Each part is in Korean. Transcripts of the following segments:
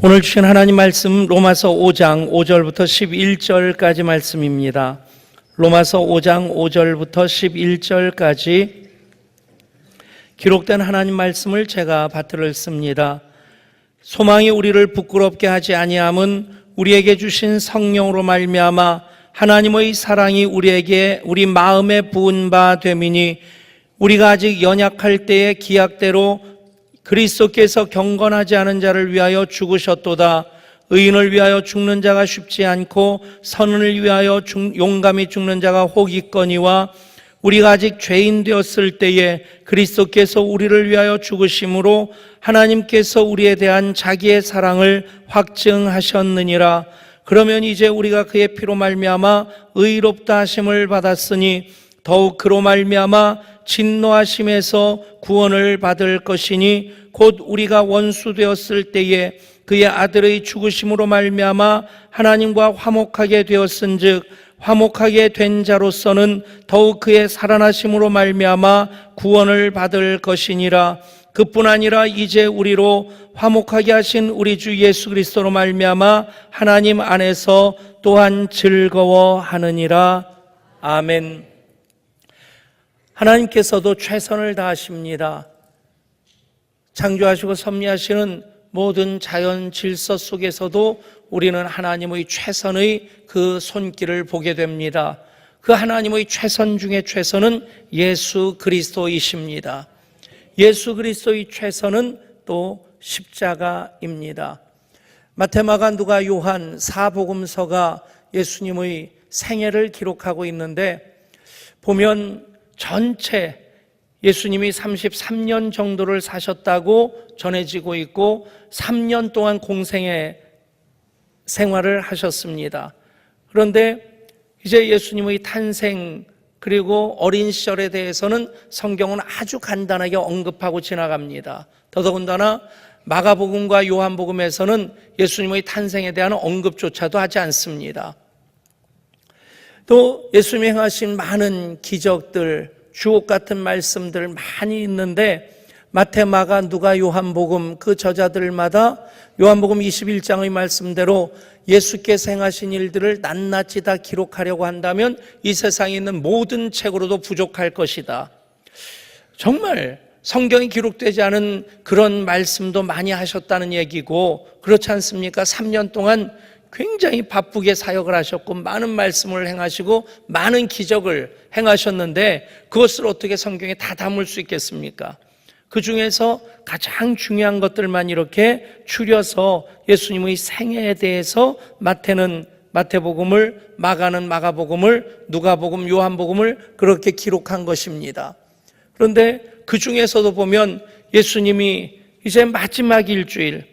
오늘 주신 하나님 말씀 로마서 5장 5절부터 11절까지 말씀입니다. 로마서 5장 5절부터 11절까지 기록된 하나님 말씀을 제가 받들어 읽습니다. 소망이 우리를 부끄럽게 하지 아니함은 우리에게 주신 성령으로 말미암아 하나님의 사랑이 우리 마음에 부은 바 됨이니 우리가 아직 연약할 때의 기약대로 그리스도께서 경건하지 않은 자를 위하여 죽으셨도다. 의인을 위하여 죽는 자가 쉽지 않고 선을 위하여 용감히 죽는 자가 혹 있거니와 우리가 아직 죄인 되었을 때에 그리스도께서 우리를 위하여 죽으심으로 하나님께서 우리에 대한 자기의 사랑을 확증하셨느니라. 그러면 이제 우리가 그의 피로 말미암아 의롭다 하심을 받았으니 더욱 그로 말미암아 진노하심에서 구원을 받을 것이니 곧 우리가 원수 되었을 때에 그의 아들의 죽으심으로 말미암아 하나님과 화목하게 되었은즉 화목하게 된 자로서는 더욱 그의 살아나심으로 말미암아 구원을 받을 것이니라. 그뿐 아니라 이제 우리로 화목하게 하신 우리 주 예수 그리스도로 말미암아 하나님 안에서 또한 즐거워하느니라. 아멘. 하나님께서도 최선을 다하십니다. 창조하시고 섭리하시는 모든 자연 질서 속에서도 우리는 하나님의 최선의 그 손길을 보게 됩니다. 그 하나님의 최선 중에 최선은 예수 그리스도이십니다. 예수 그리스도의 최선은 또 십자가입니다. 마태, 마가, 누가, 요한 사복음서가 예수님의 생애를 기록하고 있는데 보면 전체 예수님이 33년 정도를 사셨다고 전해지고 있고 3년 동안 공생애 생활을 하셨습니다. 그런데 이제 예수님의 탄생 그리고 어린 시절에 대해서는 성경은 아주 간단하게 언급하고 지나갑니다. 더더군다나 마가복음과 요한복음에서는 예수님의 탄생에 대한 언급조차도 하지 않습니다. 또 예수님이 행하신 많은 기적들, 주옥 같은 말씀들 많이 있는데 마태, 마가, 누가, 요한복음 그 저자들마다 요한복음 21장의 말씀대로 예수께서 행하신 일들을 낱낱이 다 기록하려고 한다면 이 세상에 있는 모든 책으로도 부족할 것이다. 정말 성경이 기록되지 않은 그런 말씀도 많이 하셨다는 얘기고 그렇지 않습니까? 3년 동안 굉장히 바쁘게 사역을 하셨고 많은 말씀을 행하시고 많은 기적을 행하셨는데 그것을 어떻게 성경에 다 담을 수 있겠습니까? 그 중에서 가장 중요한 것들만 이렇게 추려서 예수님의 생애에 대해서 마태는 마태복음을, 마가는 마가복음을, 누가복음, 요한복음을 그렇게 기록한 것입니다. 그런데 그 중에서도 보면 예수님이 이제 마지막 일주일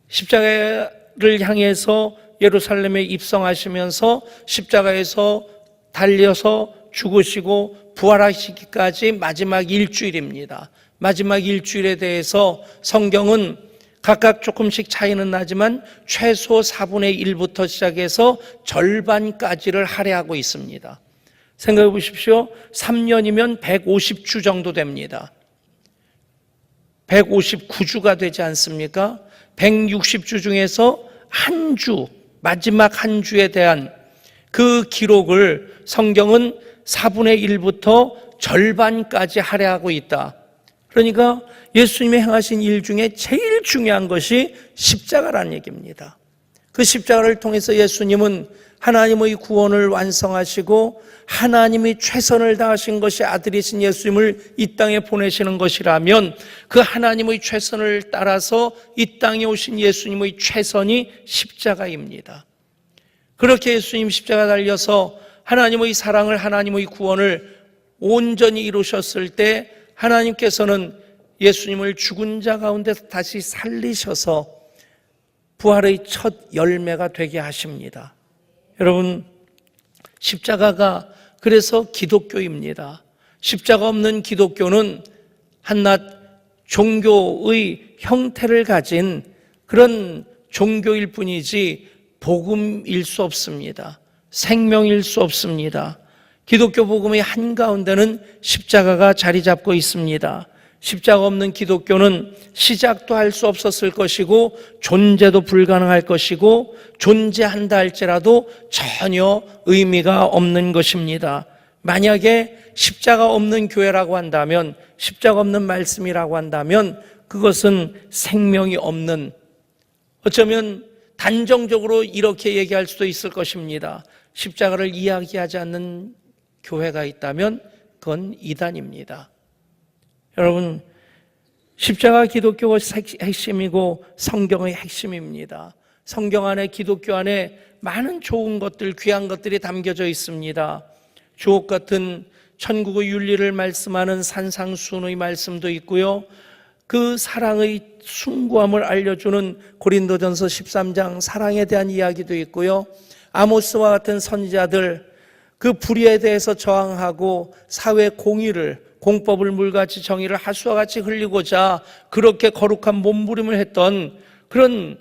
십자가를 향해서 예루살렘에 입성하시면서 십자가에서 달려서 죽으시고 부활하시기까지 마지막 일주일입니다. 마지막 일주일에 대해서 성경은 각각 조금씩 차이는 나지만 최소 4분의 1부터 시작해서 절반까지를 할애하고 있습니다. 생각해 보십시오. 3년이면 150주 정도 됩니다. 159주가 되지 않습니까? 160주 중에서 한 주, 마지막 한 주에 대한 그 기록을 성경은 4분의 1부터 절반까지 할애하고 있다. 그러니까 예수님이 행하신 일 중에 제일 중요한 것이 십자가라는 얘기입니다. 그 십자가를 통해서 예수님은 하나님의 구원을 완성하시고 하나님이 최선을 다하신 것이 아들이신 예수님을 이 땅에 보내시는 것이라면 그 하나님의 최선을 따라서 이 땅에 오신 예수님의 최선이 십자가입니다. 그렇게 예수님 십자가 달려서 하나님의 사랑을, 하나님의 구원을 온전히 이루셨을 때 하나님께서는 예수님을 죽은 자 가운데서 다시 살리셔서 부활의 첫 열매가 되게 하십니다. 여러분, 십자가가 그래서 기독교입니다. 십자가 없는 기독교는 한낱 종교의 형태를 가진 그런 종교일 뿐이지 복음일 수 없습니다. 생명일 수 없습니다. 기독교 복음의 한가운데는 십자가가 자리 잡고 있습니다. 십자가 없는 기독교는 시작도 할 수 없었을 것이고 존재도 불가능할 것이고 존재한다 할지라도 전혀 의미가 없는 것입니다. 만약에 십자가 없는 교회라고 한다면, 십자가 없는 말씀이라고 한다면 그것은 생명이 없는, 어쩌면 단정적으로 이렇게 얘기할 수도 있을 것입니다. 십자가를 이야기하지 않는 교회가 있다면 그건 이단입니다. 여러분, 십자가 기독교가 핵심이고 성경의 핵심입니다. 성경 안에, 기독교 안에 많은 좋은 것들, 귀한 것들이 담겨져 있습니다. 주옥 같은 천국의 윤리를 말씀하는 산상수훈의 말씀도 있고요, 그 사랑의 숭고함을 알려주는 고린도전서 13장 사랑에 대한 이야기도 있고요, 아모스와 같은 선지자들 그 불의에 대해서 저항하고 사회 공의를, 공법을 물같이 정의를 하수와 같이 흘리고자 그렇게 거룩한 몸부림을 했던 그런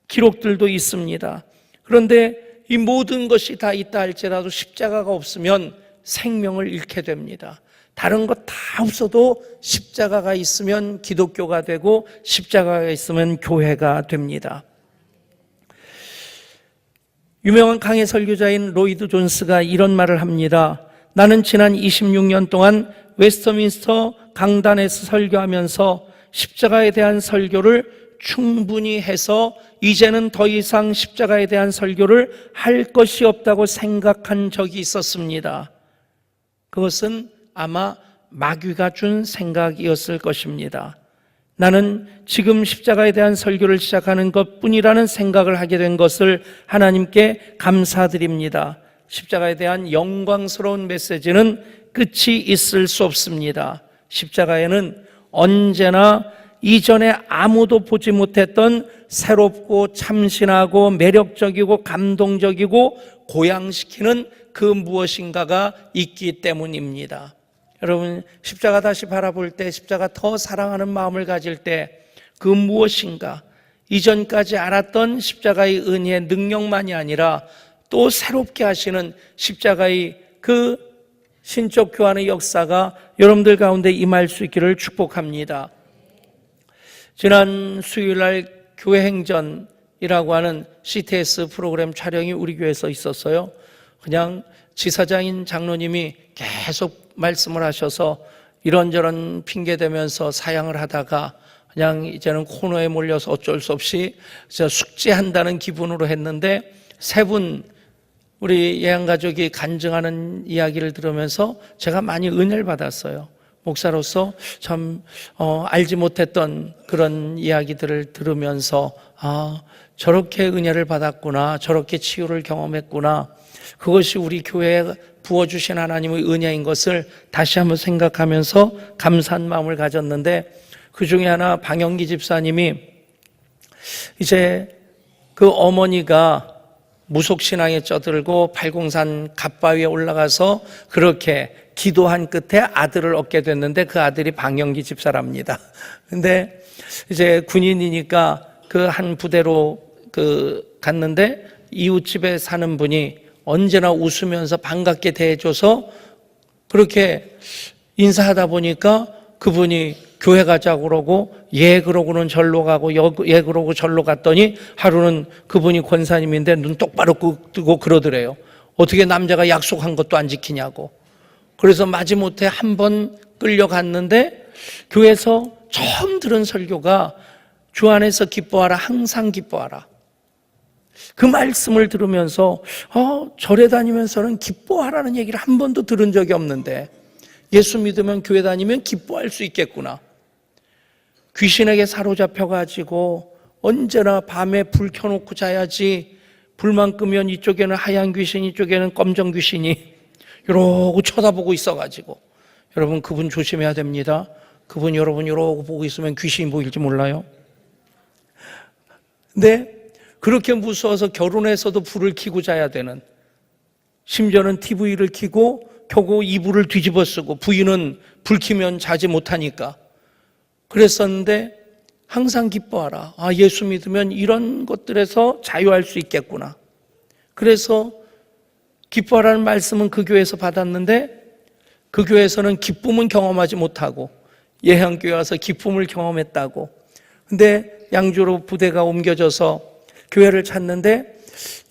기록들도 있습니다. 그런데 이 모든 것이 다 있다 할지라도 십자가가 없으면 생명을 잃게 됩니다. 다른 것 다 없어도 십자가가 있으면 기독교가 되고 십자가가 있으면 교회가 됩니다. 유명한 강해 설교자인 로이드 존스가 이런 말을 합니다. 나는 지난 26년 동안 웨스터민스터 강단에서 설교하면서 십자가에 대한 설교를 충분히 해서 이제는 더 이상 십자가에 대한 설교를 할 것이 없다고 생각한 적이 있었습니다. 그것은 아마 마귀가 준 생각이었을 것입니다. 나는 지금 십자가에 대한 설교를 시작하는 것뿐이라는 생각을 하게 된 것을 하나님께 감사드립니다. 십자가에 대한 영광스러운 메시지는 끝이 있을 수 없습니다. 십자가에는 언제나 이전에 아무도 보지 못했던 새롭고 참신하고 매력적이고 감동적이고 고양시키는 그 무엇인가가 있기 때문입니다. 여러분, 십자가 다시 바라볼 때, 십자가 더 사랑하는 마음을 가질 때 그 무엇인가, 이전까지 알았던 십자가의 은혜의 능력만이 아니라 또 새롭게 하시는 십자가의 그 신적 교환의 역사가 여러분들 가운데 임할 수 있기를 축복합니다. 지난 수요일날 교회행전이라고 하는 CTS 프로그램 촬영이 우리 교회에서 있었어요. 그냥 지사장인 장로님이 계속 말씀을 하셔서 이런저런 핑계대면서 사양을 하다가 그냥 이제는 코너에 몰려서 어쩔 수 없이 숙제한다는 기분으로 했는데, 세 분 우리 예양가족이 간증하는 이야기를 들으면서 제가 많이 은혜를 받았어요. 목사로서 참 알지 못했던 그런 이야기들을 들으면서 저렇게 은혜를 받았구나, 저렇게 치유를 경험했구나, 그것이 우리 교회에 부어주신 하나님의 은혜인 것을 다시 한번 생각하면서 감사한 마음을 가졌는데, 그 중에 하나 방영기 집사님이 이제 그 어머니가 무속신앙에 쩌들고 팔공산 갓바위에 올라가서 그렇게 기도한 끝에 아들을 얻게 됐는데, 그 아들이 방영기 집사랍니다. 근데 이제 군인이니까 그 한 부대로 갔는데 이웃집에 사는 분이 언제나 웃으면서 반갑게 대해줘서 그렇게 인사하다 보니까 그분이 교회 가자고 그러고, 예 그러고는 절로 가고, 예 그러고 절로 갔더니 하루는 그분이 권사님인데 눈 똑바로 뜨고 그러더래요. 어떻게 남자가 약속한 것도 안 지키냐고. 그래서 마지못해 한 번 끌려갔는데, 교회에서 처음 들은 설교가 주 안에서 기뻐하라, 항상 기뻐하라. 그 말씀을 들으면서 절에 다니면서는 기뻐하라는 얘기를 한 번도 들은 적이 없는데, 예수 믿으면 교회 다니면 기뻐할 수 있겠구나. 귀신에게 사로잡혀가지고 언제나 밤에 불 켜놓고 자야지, 불만 끄면 이쪽에는 하얀 귀신, 이쪽에는 검정 귀신이 이러고 쳐다보고 있어가지고, 여러분 그분 조심해야 됩니다. 그분 여러분 이러고 보고 있으면 귀신이 보일지 몰라요. 근데 그렇게 무서워서 결혼해서도 불을 켜고 자야 되는, 심지어는 TV를 켜고 이불을 뒤집어 쓰고, 부인은 불 켜면 자지 못하니까 그랬었는데, 항상 기뻐하라. 예수 믿으면 이런 것들에서 자유할 수 있겠구나. 그래서 기뻐하라는 말씀은 그 교회에서 받았는데, 그 교회에서는 기쁨은 경험하지 못하고 예향교회 와서 기쁨을 경험했다고. 근데 양주로 부대가 옮겨져서 교회를 찾는데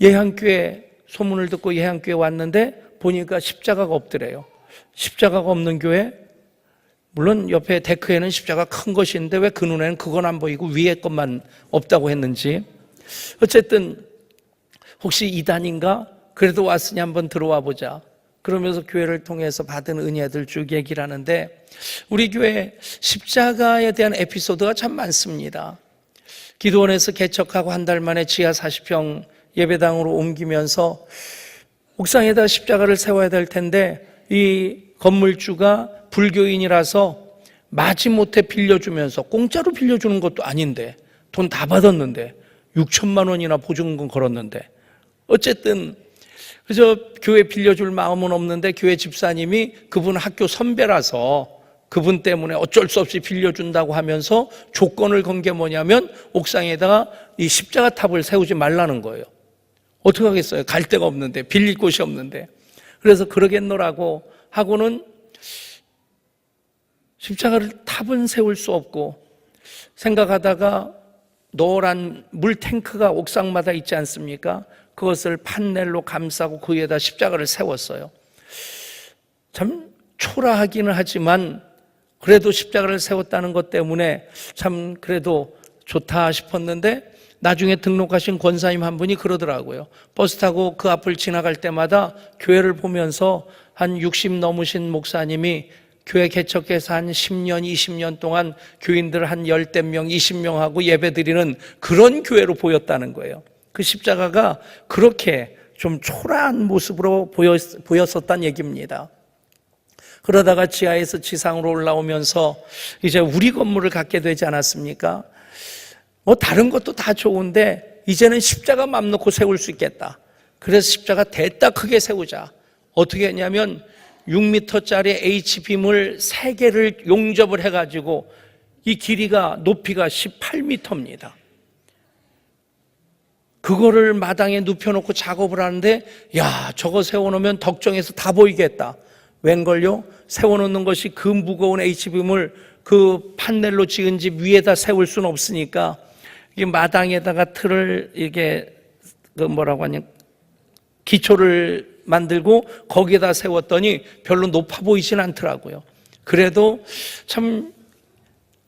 예향교회 소문을 듣고 예향교회 왔는데 보니까 십자가가 없더래요. 십자가가 없는 교회? 물론 옆에 데크에는 십자가 큰 것이 있는데 왜 그 눈에는 그건 안 보이고 위에 것만 없다고 했는지. 어쨌든 혹시 이단인가? 그래도 왔으니 한번 들어와 보자. 그러면서 교회를 통해서 받은 은혜들 쭉 얘기를 하는데 우리 교회 십자가에 대한 에피소드가 참 많습니다. 기도원에서 개척하고 한 달 만에 지하 40평 예배당으로 옮기면서 옥상에다 십자가를 세워야 될 텐데 이 건물주가 불교인이라서 마지못해 빌려주면서 공짜로 빌려주는 것도 아닌데 돈 다 받았는데 6천만 원이나 보증금 걸었는데 어쨌든 그저 교회 빌려줄 마음은 없는데 교회 집사님이 그분 학교 선배라서 그분 때문에 어쩔 수 없이 빌려준다고 하면서 조건을 건 게 뭐냐면 옥상에다가 이 십자가 탑을 세우지 말라는 거예요. 어떻게 하겠어요? 갈 데가 없는데, 빌릴 곳이 없는데. 그래서 그러겠노라고 하고는 십자가를 탑은 세울 수 없고 생각하다가 노란 물탱크가 옥상마다 있지 않습니까? 그것을 판넬로 감싸고 그 위에다 십자가를 세웠어요. 참 초라하기는 하지만 그래도 십자가를 세웠다는 것 때문에 참 그래도 좋다 싶었는데 나중에 등록하신 권사님 한 분이 그러더라고요. 버스 타고 그 앞을 지나갈 때마다 교회를 보면서 한 60 넘으신 목사님이 교회 개척해서 한 10년, 20년 동안 교인들 한 10대 명, 20명하고 예배드리는 그런 교회로 보였다는 거예요. 그 십자가가 그렇게 좀 초라한 모습으로 보였었다는 얘기입니다. 그러다가 지하에서 지상으로 올라오면서 이제 우리 건물을 갖게 되지 않았습니까? 뭐 다른 것도 다 좋은데 이제는 십자가 맘 놓고 세울 수 있겠다. 그래서 십자가 됐다 크게 세우자. 어떻게 했냐면 6m짜리 H빔을 3개를 용접을 해가지고 이 길이가 높이가 18m입니다. 그거를 마당에 눕혀놓고 작업을 하는데 야 저거 세워놓으면 덕정에서 다 보이겠다. 웬걸요? 세워놓는 것이 그 무거운 H빔을 그 판넬로 지은 집 위에다 세울 수는 없으니까 이 마당에다가 틀을 이게 그 뭐라고 하냐 기초를 만들고 거기에다 세웠더니 별로 높아 보이진 않더라고요. 그래도 참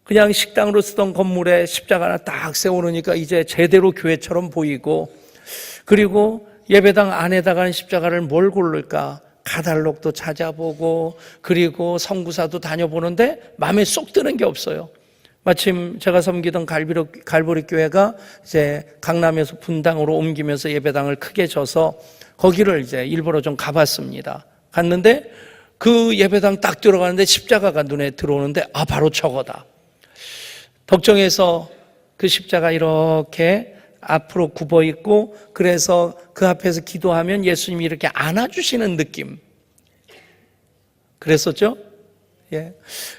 그냥 식당으로 쓰던 건물에 십자가 하나 딱 세워놓으니까 이제 제대로 교회처럼 보이고 그리고 예배당 안에다가는 십자가를 뭘 고를까? 가달록도 찾아보고 그리고 성구사도 다녀보는데 마음에 쏙 드는 게 없어요. 마침 제가 섬기던 갈보리 교회가 이제 강남에서 분당으로 옮기면서 예배당을 크게 져서 거기를 이제 일부러 좀 가봤습니다. 갔는데 그 예배당 딱 들어가는데 십자가가 눈에 들어오는데 아 바로 저거다. 덕정에서 그 십자가 이렇게 앞으로 굽어 있고 그래서 그 앞에서 기도하면 예수님이 이렇게 안아주시는 느낌. 그랬었죠? 예.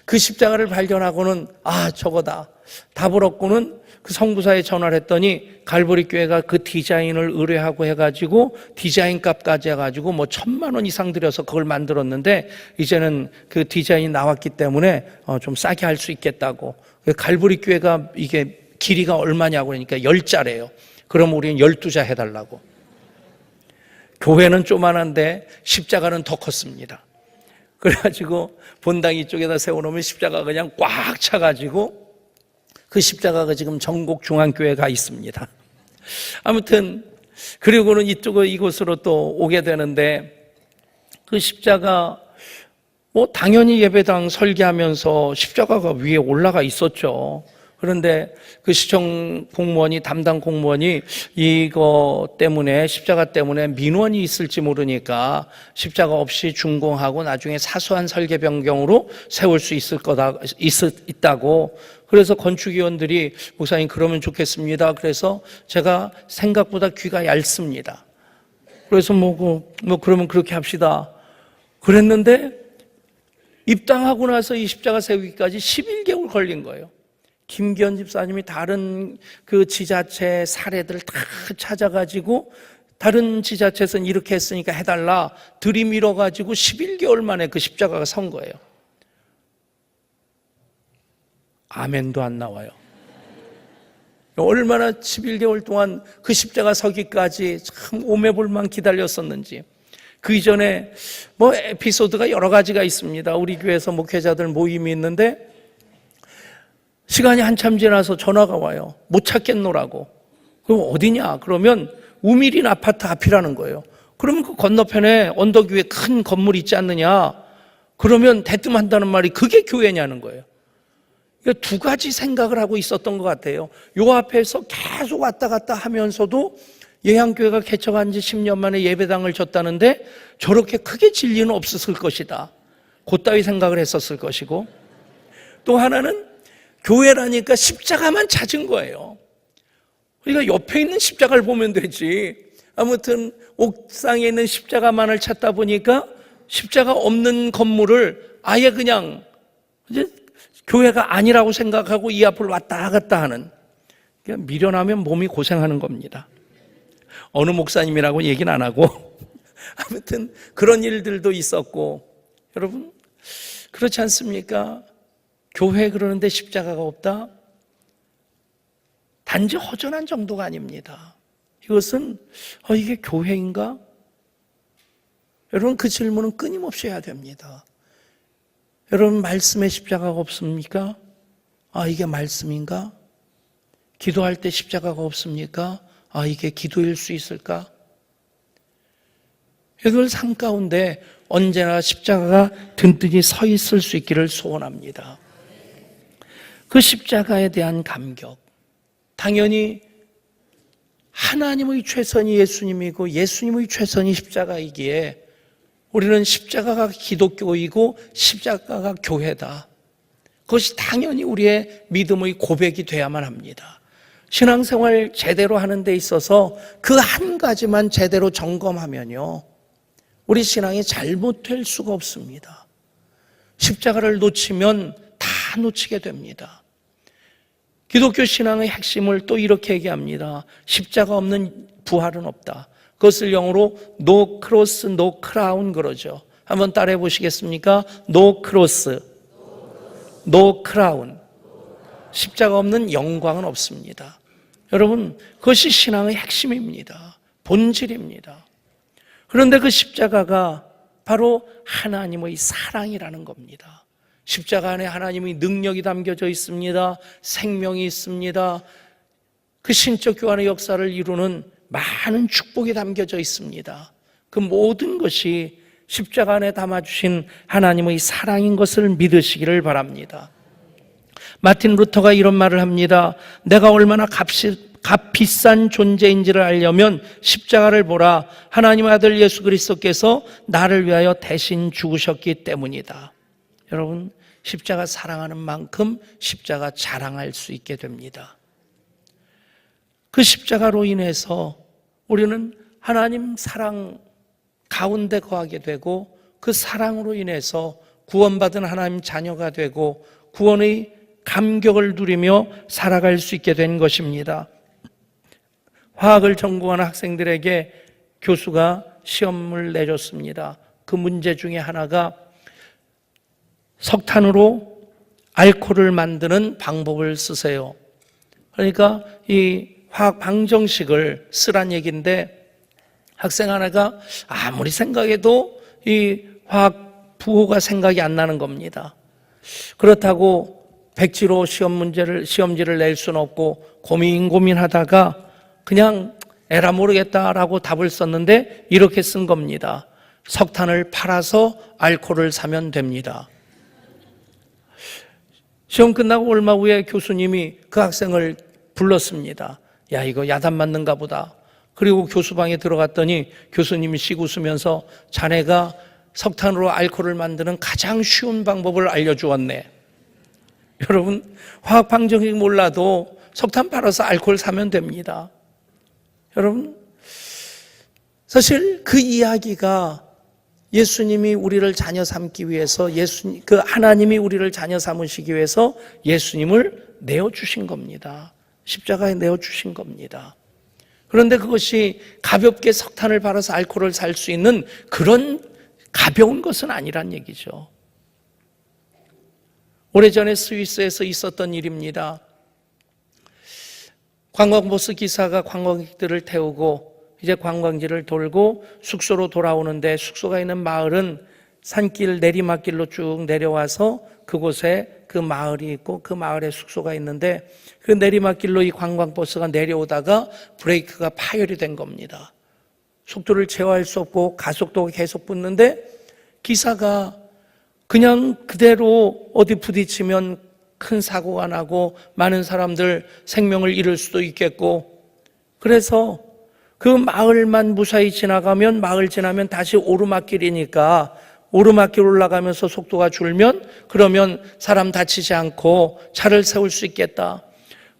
그 십자가를 발견하고는 아 저거다. 답을 얻고는 그 성부사에 전화를 했더니 갈보리 교회가 그 디자인을 의뢰하고 해가지고 디자인 값까지 해가지고 뭐 1,000만 원 이상 들여서 그걸 만들었는데 이제는 그 디자인이 나왔기 때문에 좀 싸게 할 수 있겠다고. 갈보리 교회가 이게 길이가 얼마냐고 그러니까 10자래요. 그럼 우리는 12자 해달라고. 교회는 조만한데 십자가는 더 컸습니다. 그래가지고 본당 이쪽에다 세워놓으면 십자가가 그냥 꽉 차가지고 그 십자가가 지금 전국 중앙교회에 가 있습니다. 아무튼 그리고는 이곳으로 또 오게 되는데 그 십자가 뭐 당연히 예배당 설계하면서 십자가가 위에 올라가 있었죠. 그런데 그 시청 공무원이 담당 공무원이 이거 때문에 십자가 때문에 민원이 있을지 모르니까 십자가 없이 준공하고 나중에 사소한 설계 변경으로 세울 수 있다고. 그래서 건축위원들이 목사님 그러면 좋겠습니다. 그래서 제가 생각보다 귀가 얇습니다. 그래서 그러면 그렇게 합시다. 그랬는데 입당하고 나서 이 십자가 세우기까지 11개월 걸린 거예요. 김기현 집사님이 다른 그 지자체 사례들 다 찾아가지고 다른 지자체에서는 이렇게 했으니까 해달라 들이밀어가지고 11개월 만에 그 십자가가 선 거예요. 아멘도 안 나와요. 얼마나 11개월 동안 그 십자가 서기까지 참 오매볼만 기다렸었는지. 그 이전에 에피소드가 여러 가지가 있습니다. 우리 교회에서 목회자들 모임이 있는데 시간이 한참 지나서 전화가 와요. 못 찾겠노라고. 그럼 어디냐? 그러면 우미린 아파트 앞이라는 거예요. 그러면 그 건너편에 언덕 위에 큰 건물 있지 않느냐? 그러면 대뜸한다는 말이 그게 교회냐는 거예요. 그러니까 두 가지 생각을 하고 있었던 것 같아요. 요 앞에서 계속 왔다 갔다 하면서도 예향교회가 개척한 지 10년 만에 예배당을 졌다는데 저렇게 크게 진리는 없었을 것이다. 그따위 생각을 했었을 것이고, 또 하나는 교회라니까 십자가만 찾은 거예요. 그러니까 옆에 있는 십자가를 보면 되지. 아무튼 옥상에 있는 십자가만을 찾다 보니까 십자가 없는 건물을 아예 그냥 이제 교회가 아니라고 생각하고 이 앞을 왔다 갔다 하는, 그러니까 미련하면 몸이 고생하는 겁니다. 어느 목사님이라고 얘기는 안 하고 아무튼 그런 일들도 있었고, 여러분 그렇지 않습니까? 교회 그러는데 십자가가 없다? 단지 허전한 정도가 아닙니다. 이것은 이게 교회인가? 여러분 그 질문은 끊임없이 해야 됩니다. 여러분 말씀에 십자가가 없습니까? 이게 말씀인가? 기도할 때 십자가가 없습니까? 이게 기도일 수 있을까? 이걸 삶 가운데 언제나 십자가가 든든히 서 있을 수 있기를 소원합니다. 그 십자가에 대한 감격, 당연히 하나님의 최선이 예수님이고 예수님의 최선이 십자가이기에 우리는 십자가가 기독교이고 십자가가 교회다. 그것이 당연히 우리의 믿음의 고백이 돼야만 합니다. 신앙생활 제대로 하는 데 있어서 그 한 가지만 제대로 점검하면요, 우리 신앙이 잘못될 수가 없습니다. 십자가를 놓치면 다 놓치게 됩니다. 기독교 신앙의 핵심을 또 이렇게 얘기합니다. 십자가 없는 부활은 없다. 그것을 영어로 no cross, no crown 그러죠. 한번 따라해 보시겠습니까? No cross, no crown. 십자가 없는 영광은 없습니다. 여러분, 그것이 신앙의 핵심입니다. 본질입니다. 그런데 그 십자가가 바로 하나님의 사랑이라는 겁니다. 십자가 안에 하나님의 능력이 담겨져 있습니다. 생명이 있습니다. 그 신적 교환의 역사를 이루는 많은 축복이 담겨져 있습니다. 그 모든 것이 십자가 안에 담아주신 하나님의 사랑인 것을 믿으시기를 바랍니다. 마틴 루터가 이런 말을 합니다. 내가 얼마나 값비싼 존재인지를 알려면 십자가를 보라. 하나님의 아들 예수 그리스도께서 나를 위하여 대신 죽으셨기 때문이다. 여러분, 십자가 사랑하는 만큼 십자가 자랑할 수 있게 됩니다. 그 십자가로 인해서 우리는 하나님 사랑 가운데 거하게 되고, 그 사랑으로 인해서 구원받은 하나님 자녀가 되고 구원의 감격을 누리며 살아갈 수 있게 된 것입니다. 화학을 전공하는 학생들에게 교수가 시험을 내줬습니다. 그 문제 중에 하나가 석탄으로 알코올을 만드는 방법을 쓰세요. 그러니까 이 화학 방정식을 쓰란 얘기인데, 학생 하나가 아무리 생각해도 이 화학 부호가 생각이 안 나는 겁니다. 그렇다고 백지로 시험지를 낼 수는 없고 고민하다가 그냥 에라 모르겠다라고 답을 썼는데 이렇게 쓴 겁니다. 석탄을 팔아서 알코올을 사면 됩니다. 시험 끝나고 얼마 후에 교수님이 그 학생을 불렀습니다. 야, 이거 야단 맞는가 보다. 그리고 교수방에 들어갔더니 교수님이 씩 웃으면서 자네가 석탄으로 알코올을 만드는 가장 쉬운 방법을 알려주었네. 여러분, 화학 방정식 몰라도 석탄 팔아서 알코올 사면 됩니다. 여러분, 사실 그 이야기가 예수님이 우리를 자녀 삼기 위해서 그 하나님이 우리를 자녀 삼으시기 위해서 예수님을 내어주신 겁니다. 십자가에 내어주신 겁니다. 그런데 그것이 가볍게 석탄을 팔아서 알코올을 살 수 있는 그런 가벼운 것은 아니란 얘기죠. 오래전에 스위스에서 있었던 일입니다. 관광버스 기사가 관광객들을 태우고 이제 관광지를 돌고 숙소로 돌아오는데, 숙소가 있는 마을은 산길 내리막길로 쭉 내려와서 그곳에 그 마을이 있고 그 마을에 숙소가 있는데, 그 내리막길로 이 관광버스가 내려오다가 브레이크가 파열이 된 겁니다. 속도를 제어할 수 없고 가속도가 계속 붙는데, 기사가 그냥 그대로 어디 부딪히면 큰 사고가 나고 많은 사람들 생명을 잃을 수도 있겠고, 그래서 그 마을만 무사히 지나가면, 마을 지나면 다시 오르막길이니까 오르막길 올라가면서 속도가 줄면 그러면 사람 다치지 않고 차를 세울 수 있겠다.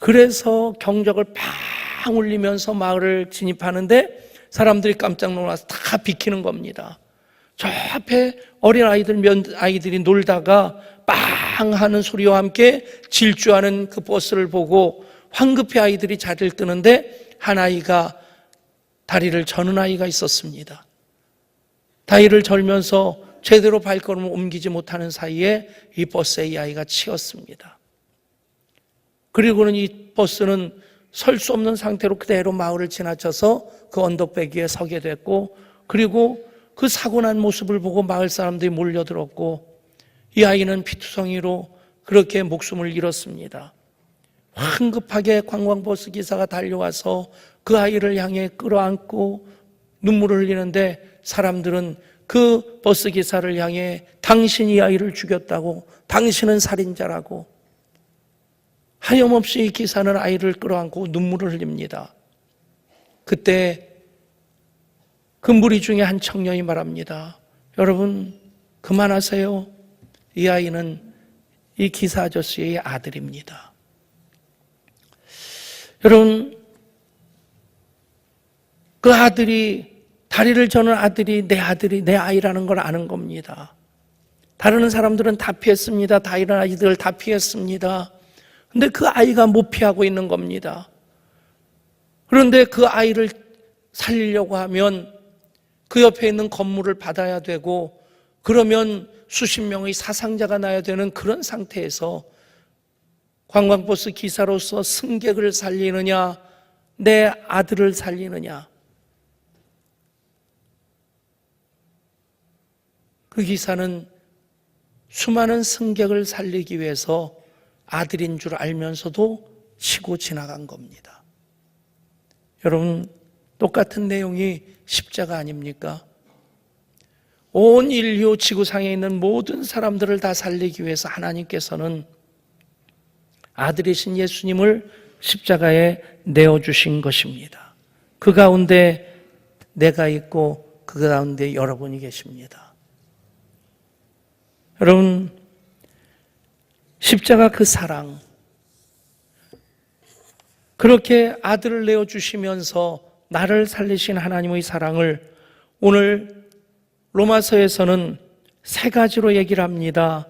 그래서 경적을 팡 울리면서 마을을 진입하는데 사람들이 깜짝 놀라서 다 비키는 겁니다. 저 앞에 어린 아이들이 놀다가 빵 하는 소리와 함께 질주하는 그 버스를 보고 황급히 아이들이 자리를 뜨는데, 한 아이가 다리를 저는 아이가 있었습니다. 다리를 절면서 제대로 발걸음을 옮기지 못하는 사이에 이 버스에 이 아이가 치였습니다. 그리고는 이 버스는 설 수 없는 상태로 그대로 마을을 지나쳐서 그 언덕배 위에 서게 됐고, 그리고 그 사고 난 모습을 보고 마을 사람들이 몰려들었고, 이 아이는 피투성이로 그렇게 목숨을 잃었습니다. 황급하게 관광버스 기사가 달려와서 그 아이를 향해 끌어안고 눈물을 흘리는데, 사람들은 그 버스 기사를 향해 당신이 이 아이를 죽였다고, 당신은 살인자라고, 하염없이 이 기사는 아이를 끌어안고 눈물을 흘립니다. 그때 그 무리 중에 한 청년이 말합니다. 여러분, 그만하세요. 이 아이는 이 기사 아저씨의 아들입니다. 여러분, 그 아들이, 다리를 저는 아들이 내 아이라는 걸 아는 겁니다. 다른 사람들은 다 피했습니다. 다른 아이들 다 피했습니다. 근데 그 아이가 못 피하고 있는 겁니다. 그런데 그 아이를 살리려고 하면 그 옆에 있는 건물을 받아야 되고, 그러면 수십 명의 사상자가 나야 되는 그런 상태에서 관광버스 기사로서 승객을 살리느냐, 내 아들을 살리느냐. 그 기사는 수많은 승객을 살리기 위해서 아들인 줄 알면서도 치고 지나간 겁니다. 여러분, 똑같은 내용이 십자가 아닙니까? 온 인류 지구상에 있는 모든 사람들을 다 살리기 위해서 하나님께서는 아들이신 예수님을 십자가에 내어주신 것입니다. 그 가운데 내가 있고 그 가운데 여러분이 계십니다. 여러분, 십자가 그 사랑, 그렇게 아들을 내어주시면서 나를 살리신 하나님의 사랑을 오늘 로마서에서는 세 가지로 얘기를 합니다.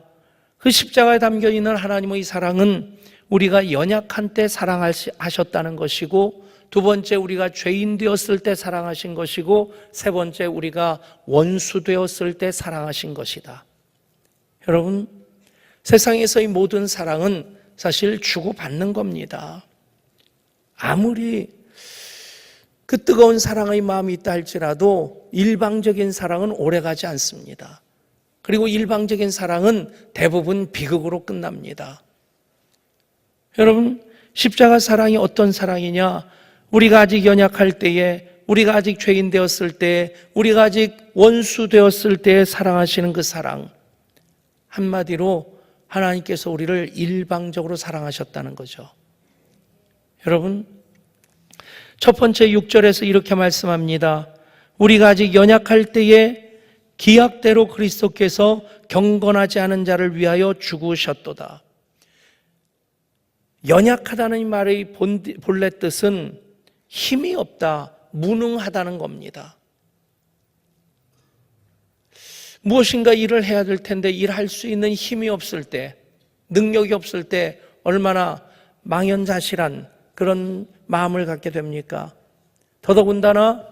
그 십자가에 담겨있는 하나님의 사랑은 우리가 연약한 때 사랑하셨다는 것이고, 두 번째 우리가 죄인 되었을 때 사랑하신 것이고, 세 번째 우리가 원수 되었을 때 사랑하신 것이다. 여러분, 세상에서의 모든 사랑은 사실 주고받는 겁니다. 아무리 그 뜨거운 사랑의 마음이 있다 할지라도 일방적인 사랑은 오래가지 않습니다. 그리고 일방적인 사랑은 대부분 비극으로 끝납니다. 여러분, 십자가 사랑이 어떤 사랑이냐? 우리가 아직 연약할 때에, 우리가 아직 죄인 되었을 때, 우리가 아직 원수 되었을 때 사랑하시는 그 사랑, 한마디로 하나님께서 우리를 일방적으로 사랑하셨다는 거죠. 여러분, 첫 번째 6절에서 이렇게 말씀합니다. 우리가 아직 연약할 때에 기약대로 그리스도께서 경건하지 않은 자를 위하여 죽으셨도다. 연약하다는 이 말의 본래 뜻은 힘이 없다, 무능하다는 겁니다. 무엇인가 일을 해야 될 텐데 일할 수 있는 힘이 없을 때, 능력이 없을 때 얼마나 망연자실한 그런 마음을 갖게 됩니까? 더더군다나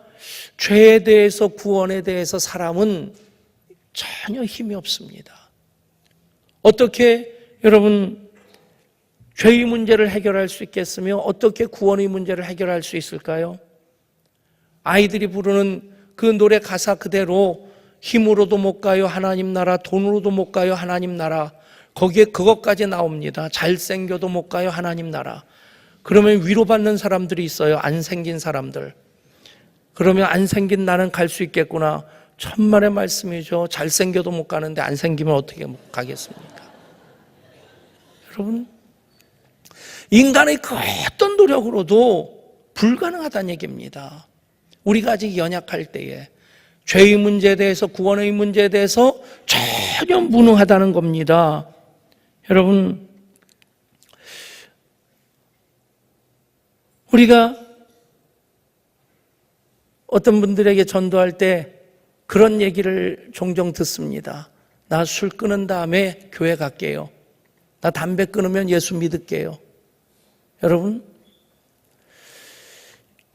죄에 대해서, 구원에 대해서 사람은 전혀 힘이 없습니다. 어떻게 여러분, 죄의 문제를 해결할 수 있겠으며 어떻게 구원의 문제를 해결할 수 있을까요? 아이들이 부르는 그 노래 가사 그대로 힘으로도 못 가요 하나님 나라, 돈으로도 못 가요 하나님 나라, 거기에 그것까지 나옵니다. 잘생겨도 못 가요 하나님 나라. 그러면 위로받는 사람들이 있어요. 안 생긴 사람들. 그러면 안 생긴 나는 갈 수 있겠구나. 천만의 말씀이죠. 잘생겨도 못 가는데 안 생기면 어떻게 가겠습니까? 여러분, 인간의 그 어떤 노력으로도 불가능하다는 얘기입니다. 우리가 아직 연약할 때에 죄의 문제에 대해서, 구원의 문제에 대해서 전혀 무능하다는 겁니다. 여러분, 우리가 어떤 분들에게 전도할 때 그런 얘기를 종종 듣습니다. 나 술 끊은 다음에 교회 갈게요. 나 담배 끊으면 예수 믿을게요. 여러분,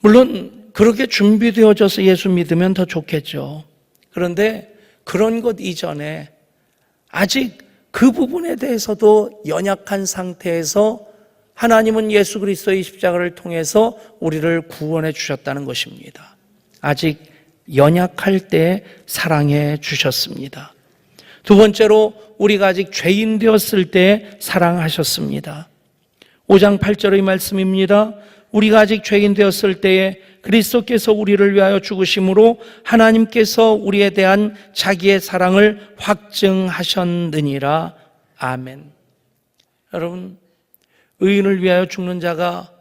물론 그렇게 준비되어져서 예수 믿으면 더 좋겠죠. 그런데 그런 것 이전에 아직 그 부분에 대해서도 연약한 상태에서 하나님은 예수 그리스도의 십자가를 통해서 우리를 구원해 주셨다는 것입니다. 아직 연약할 때 사랑해 주셨습니다. 두 번째로 우리가 아직 죄인 되었을 때 사랑하셨습니다. 5장 8절의 말씀입니다. 우리가 아직 죄인 되었을 때에 그리스도께서 우리를 위하여 죽으심으로 하나님께서 우리에 대한 자기의 사랑을 확증하셨느니라. 아멘. 여러분, 의인을 위하여 죽는 자가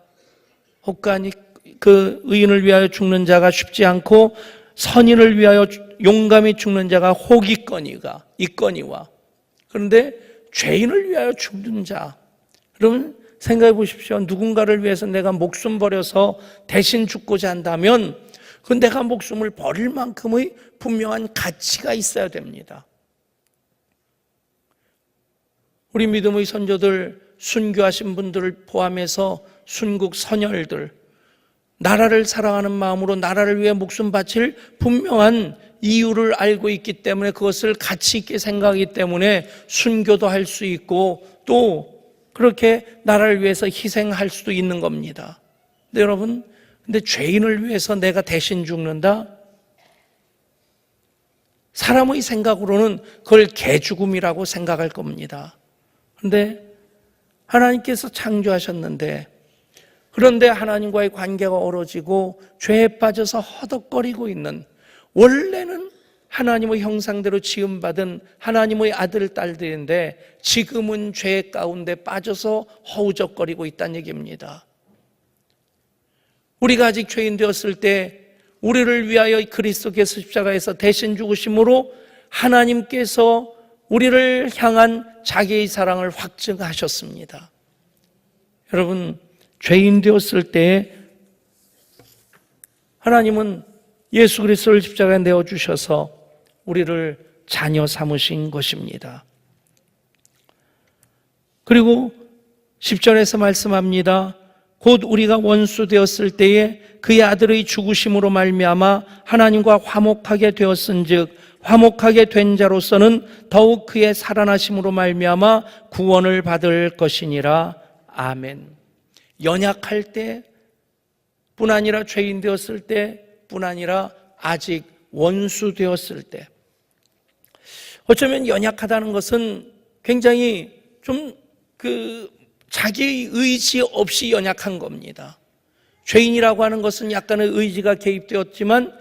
혹간이 그 의인을 위하여 죽는 자가 쉽지 않고 선인을 위하여 용감히 죽는 자가 혹 있거니와. 그런데 죄인을 위하여 죽는 자, 여러분 생각해 보십시오. 누군가를 위해서 내가 목숨 버려서 대신 죽고자 한다면 그 내가 목숨을 버릴 만큼의 분명한 가치가 있어야 됩니다. 우리 믿음의 선조들, 순교하신 분들을 포함해서 순국 선열들, 나라를 사랑하는 마음으로 나라를 위해 목숨 바칠 분명한 이유를 알고 있기 때문에 그것을 가치 있게 생각하기 때문에 순교도 할 수 있고 또 그렇게 나라를 위해서 희생할 수도 있는 겁니다. 근데 여러분, 근데 죄인을 위해서 내가 대신 죽는다? 사람의 생각으로는 그걸 개죽음이라고 생각할 겁니다. 그런데 하나님께서 창조하셨는데, 그런데 하나님과의 관계가 얼어지고 죄에 빠져서 허덕거리고 있는, 원래는 하나님의 형상대로 지음받은 하나님의 아들, 딸들인데 지금은 죄 가운데 빠져서 허우적거리고 있다는 얘기입니다. 우리가 아직 죄인 되었을 때 우리를 위하여 그리스도께서 십자가에서 대신 죽으심으로 하나님께서 우리를 향한 자기의 사랑을 확증하셨습니다. 여러분, 죄인 되었을 때 하나님은 예수 그리스도를 십자가에 내어주셔서 우리를 자녀 삼으신 것입니다. 그리고 10절에서 말씀합니다. 곧 우리가 원수 되었을 때에 그의 아들의 죽으심으로 말미암아 하나님과 화목하게 되었은즉 화목하게 된 자로서는 더욱 그의 살아나심으로 말미암아 구원을 받을 것이니라. 아멘. 연약할 때뿐 아니라 죄인 되었을 때뿐 아니라 아직 원수 되었을 때, 어쩌면 연약하다는 것은 굉장히 좀 자기의 의지 없이 연약한 겁니다. 죄인이라고 하는 것은 약간의 의지가 개입되었지만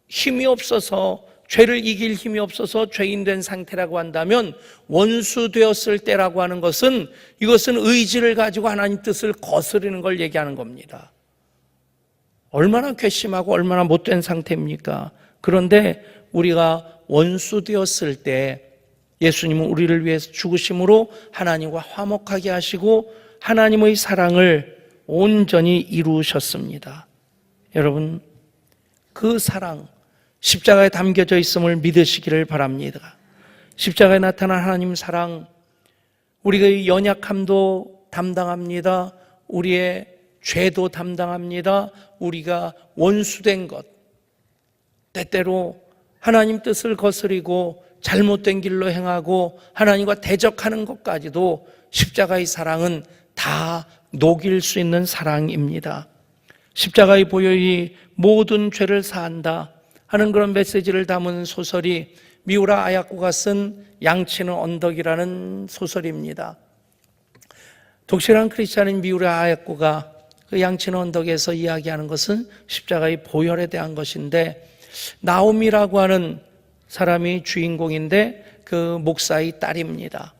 힘이 없어서, 죄를 이길 힘이 없어서 죄인 된 상태라고 한다면, 원수 되었을 때라고 하는 것은 이것은 의지를 가지고 하나님 뜻을 거스르는 걸 얘기하는 겁니다. 얼마나 괘씸하고 얼마나 못된 상태입니까? 그런데 우리가 원수 되었을 때 예수님은 우리를 위해서 죽으심으로 하나님과 화목하게 하시고 하나님의 사랑을 온전히 이루셨습니다. 여러분, 그 사랑, 십자가에 담겨져 있음을 믿으시기를 바랍니다. 십자가에 나타난 하나님 사랑, 우리의 연약함도 담당합니다. 우리의 죄도 담당합니다. 우리가 원수된 것, 때때로 하나님 뜻을 거스리고 잘못된 길로 행하고 하나님과 대적하는 것까지도 십자가의 사랑은 다 녹일 수 있는 사랑입니다. 십자가의 보혈이 모든 죄를 사한다 하는 그런 메시지를 담은 소설이 미우라 아야코가 쓴 양치는 언덕이라는 소설입니다. 독실한 크리스찬인 미우라 아야코가 그 양치는 언덕에서 이야기하는 것은 십자가의 보혈에 대한 것인데, 나오미라고 하는 사람이 주인공인데 그 목사의 딸입니다.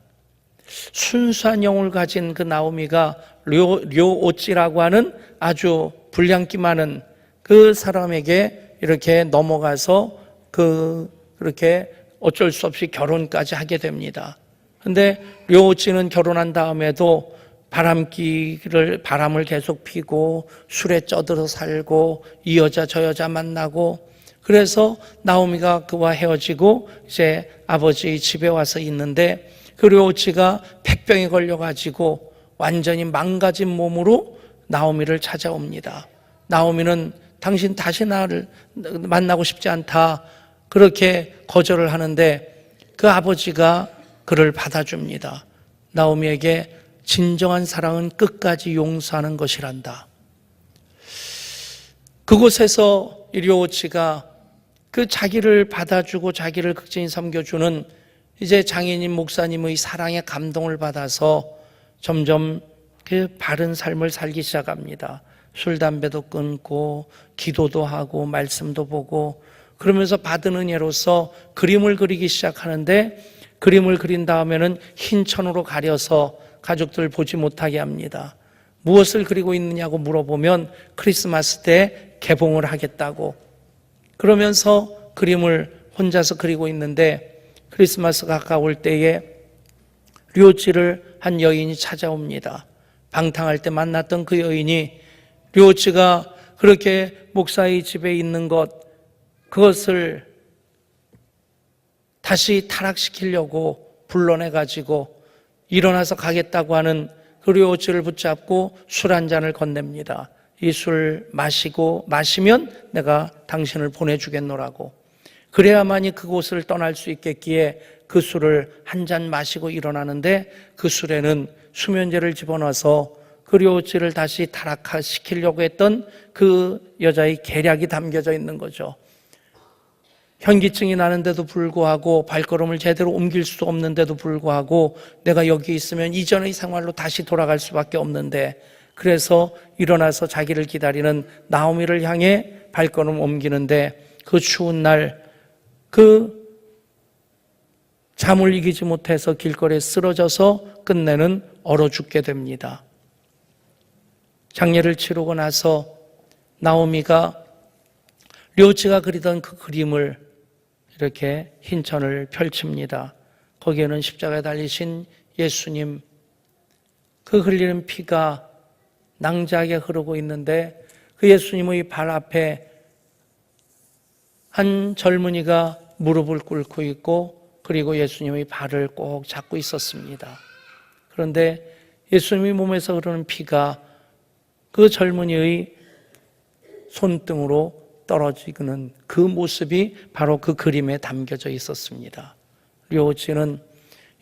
순수한 영을 가진 그 나오미가 료오찌라고 하는 아주 불량기 많은 그 사람에게 이렇게 넘어가서 그렇게 어쩔 수 없이 결혼까지 하게 됩니다. 근데 료오찌는 결혼한 다음에도 바람을 계속 피고 술에 쩌들어 살고 이 여자 저 여자 만나고, 그래서 나오미가 그와 헤어지고 이제 아버지 집에 와서 있는데, 그 료오찌가 백병에 걸려가지고 완전히 망가진 몸으로 나오미를 찾아옵니다. 나오미는 당신 다시 나를 만나고 싶지 않다 그렇게 거절을 하는데, 그 아버지가 그를 받아줍니다. 나오미에게 진정한 사랑은 끝까지 용서하는 것이란다. 그곳에서 료오찌가 그 자기를 받아주고 자기를 극진히 섬겨주는 이제 장인인 목사님의 사랑에 감동을 받아서 점점 그 바른 삶을 살기 시작합니다. 술, 담배도 끊고 기도도 하고 말씀도 보고, 그러면서 받은 은혜로서 그림을 그리기 시작하는데, 그림을 그린 다음에는 흰 천으로 가려서 가족들 보지 못하게 합니다. 무엇을 그리고 있느냐고 물어보면 크리스마스 때 개봉을 하겠다고. 그러면서 그림을 혼자서 그리고 있는데, 크리스마스가 가까울 때에 료오찌를 한 여인이 찾아옵니다. 방탕할 때 만났던 그 여인이 료오찌가 그렇게 목사의 집에 있는 그것을 다시 타락시키려고 불러내가지고 일어나서 가겠다고 하는 그 료오찌를 붙잡고 술 한 잔을 건넵니다. 이 술 마시면 내가 당신을 보내주겠노라고. 그래야만이 그곳을 떠날 수 있겠기에 그 술을 한 잔 마시고 일어나는데, 그 술에는 수면제를 집어넣어서 그 료오찌를 다시 타락시키려고 했던 그 여자의 계략이 담겨져 있는 거죠. 현기증이 나는데도 불구하고, 발걸음을 제대로 옮길 수 없는데도 불구하고, 내가 여기 있으면 이전의 생활로 다시 돌아갈 수밖에 없는데, 그래서 일어나서 자기를 기다리는 나오미를 향해 발걸음 옮기는데, 그 추운 날 그 잠을 이기지 못해서 길거리에 쓰러져서 끝내는 얼어 죽게 됩니다. 장례를 치르고 나서 나오미가 료오찌가 그리던 그 그림을 이렇게 흰 천을 펼칩니다. 거기에는 십자가에 달리신 예수님, 그 흘리는 피가 낭자하게 흐르고 있는데, 그 예수님의 발 앞에 한 젊은이가 무릎을 꿇고 있고, 그리고 예수님의 발을 꼭 잡고 있었습니다. 그런데 예수님의 몸에서 흐르는 피가 그 젊은이의 손등으로 떨어지는 그 모습이 바로 그 그림에 담겨져 있었습니다. 료오찌는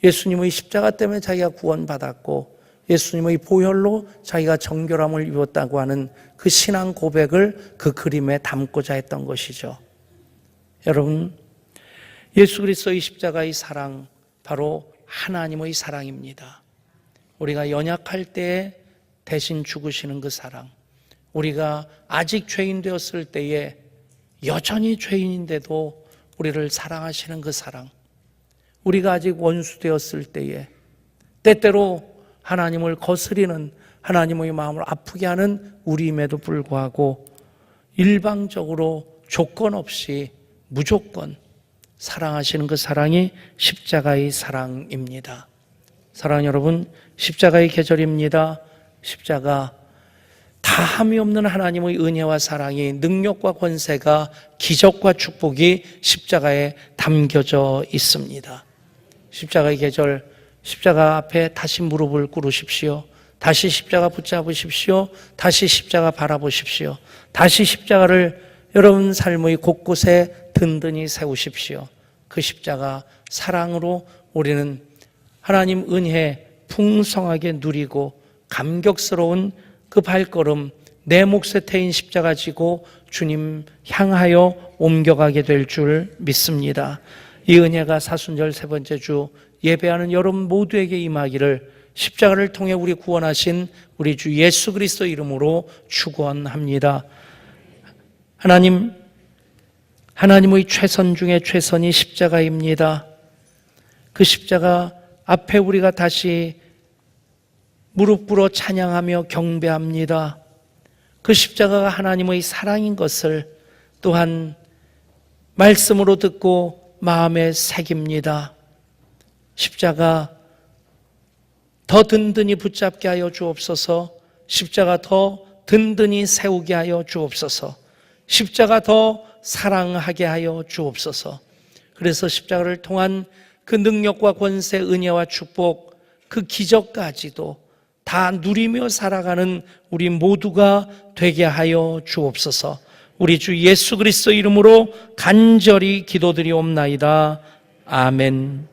예수님의 십자가 때문에 자기가 구원받았고, 예수님의 보혈로 자기가 정결함을 입었다고 하는 그 신앙 고백을 그 그림에 담고자 했던 것이죠. 여러분, 예수 그리스도의 십자가의 사랑, 바로 하나님의 사랑입니다. 우리가 연약할 때에 대신 죽으시는 그 사랑, 우리가 아직 죄인 되었을 때에 여전히 죄인인데도 우리를 사랑하시는 그 사랑, 우리가 아직 원수 되었을 때에 때때로 하나님을 거스리는, 하나님의 마음을 아프게 하는 우리임에도 불구하고 일방적으로 조건 없이 무조건 사랑하시는 그 사랑이 십자가의 사랑입니다. 사랑하는 여러분, 십자가의 계절입니다. 십자가, 다함이 없는 하나님의 은혜와 사랑이, 능력과 권세가, 기적과 축복이 십자가에 담겨져 있습니다. 십자가의 계절, 십자가 앞에 다시 무릎을 꿇으십시오. 다시 십자가 붙잡으십시오. 다시 십자가 바라보십시오. 다시 십자가를 여러분 삶의 곳곳에 든든히 세우십시오. 그 십자가 사랑으로 우리는 하나님 은혜 풍성하게 누리고 감격스러운 그 발걸음, 내 몫에 태인 십자가 지고 주님 향하여 옮겨가게 될 줄 믿습니다. 이 은혜가 사순절 세 번째 주 예배하는 여러분 모두에게 임하기를 십자가를 통해 우리 구원하신 우리 주 예수 그리스도 이름으로 축원합니다. 하나님의 최선 중에 최선이 십자가입니다. 그 십자가 앞에 우리가 다시 무릎 꿇어 찬양하며 경배합니다. 그 십자가가 하나님의 사랑인 것을 또한 말씀으로 듣고 마음에 새깁니다. 십자가 더 든든히 붙잡게 하여 주옵소서. 십자가 더 든든히 세우게 하여 주옵소서. 십자가 더 사랑하게 하여 주옵소서. 그래서 십자가를 통한 그 능력과 권세, 은혜와 축복, 그 기적까지도 다 누리며 살아가는 우리 모두가 되게 하여 주옵소서. 우리 주 예수 그리스도 이름으로 간절히 기도드리옵나이다. 아멘.